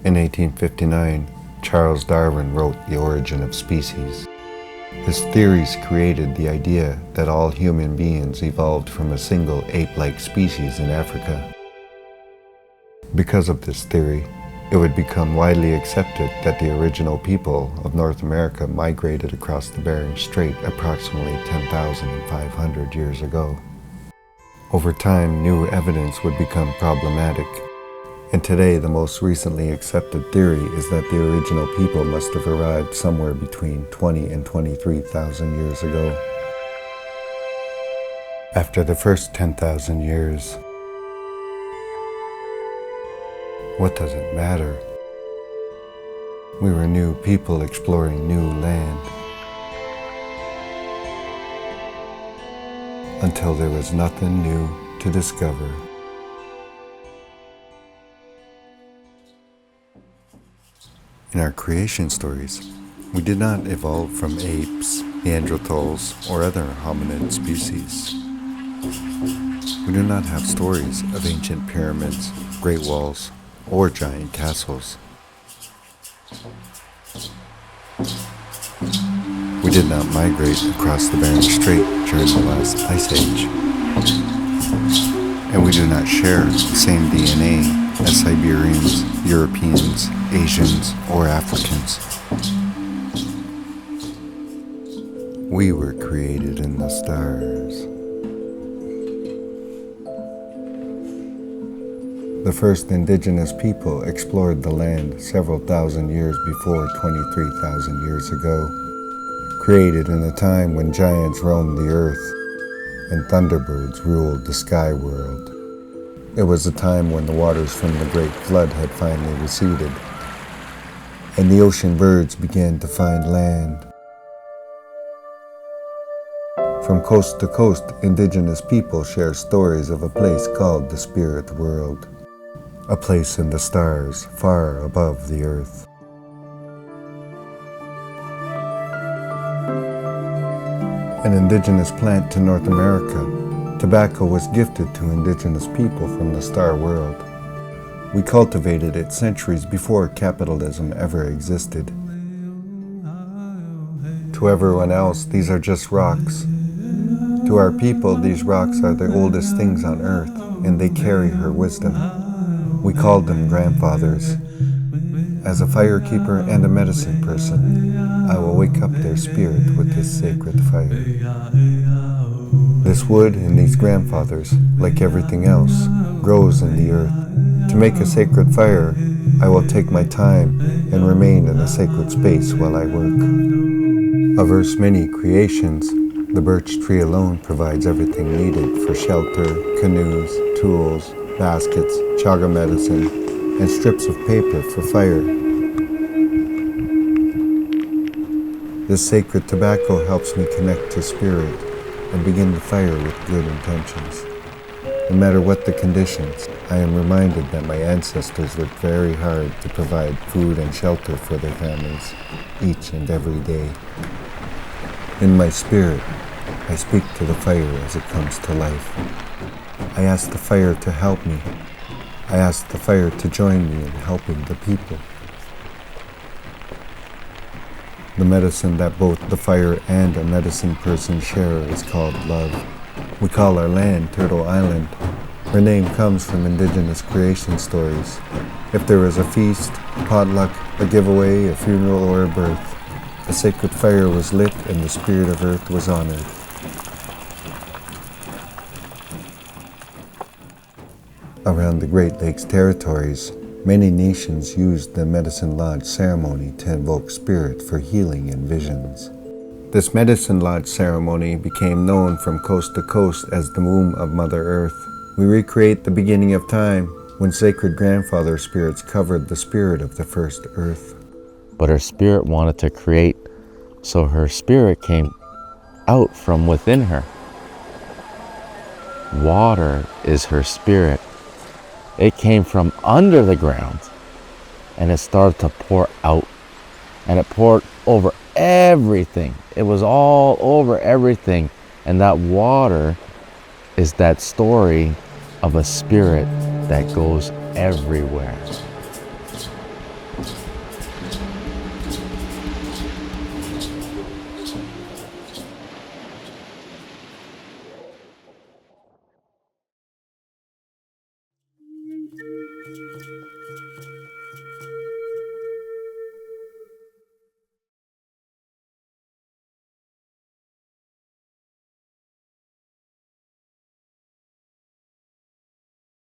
In 1859, Charles Darwin wrote The Origin of Species. His theories created the idea that all human beings evolved from a single ape-like species in Africa. Because of this theory, it would become widely accepted that the original people of North America migrated across the Bering Strait approximately 10,500 years ago. Over time, new evidence would become problematic, and today the most recently accepted theory is that the original people must have arrived somewhere between 20 and 23,000 years ago. After the first 10,000 years, what does it matter? We were new people exploring new land, until there was nothing new to discover. In our creation stories, we did not evolve from apes, Neanderthals, or other hominid species. We do not have stories of ancient pyramids, great walls, or giant castles. We did not migrate across the Bering Strait during the last ice age. And we do not share the same DNA as Siberians, Europeans, Asians, or Africans. We were created in the stars. The first indigenous people explored the land several thousand years before 23,000 years ago, created in a time when giants roamed the earth and thunderbirds ruled the sky world. It was a time when the waters from the Great Flood had finally receded, and the ocean birds began to find land. From coast to coast, indigenous people share stories of a place called the spirit world, a place in the stars far above the earth. An indigenous plant to North America, tobacco was gifted to indigenous people from the star world. We cultivated it centuries before capitalism ever existed. To everyone else, these are just rocks. To our people, these rocks are the oldest things on earth, and they carry her wisdom. We called them grandfathers. As a firekeeper and a medicine person, I will wake up their spirit with this sacred fire. This wood and these grandfathers, like everything else, grows in the earth. To make a sacred fire, I will take my time and remain in a sacred space while I work. Of Earth's many creations, the birch tree alone provides everything needed for shelter, canoes, tools, baskets, chaga medicine, and strips of paper for fire. This sacred tobacco helps me connect to spirit and begin the fire with good intentions. No matter what the conditions, I am reminded that my ancestors worked very hard to provide food and shelter for their families, each and every day. In my spirit, I speak to the fire as it comes to life. I ask the fire to help me. I ask the fire to join me in helping the people. The medicine that both the fire and a medicine person share is called love. We call our land Turtle Island. Her name comes from indigenous creation stories. If there was a feast, a potluck, a giveaway, a funeral, or a birth, a sacred fire was lit and the spirit of earth was honored. Around the Great Lakes territories, many nations used the Medicine Lodge ceremony to invoke spirit for healing and visions. This Medicine Lodge ceremony became known from coast to coast as the womb of Mother Earth. We recreate the beginning of time when sacred grandfather spirits covered the spirit of the first earth. But her spirit wanted to create, so her spirit came out from within her. Water is her spirit. It came from under the ground and it started to pour out, and it poured over everything. It was all over everything, and that water is that story of a spirit that goes everywhere.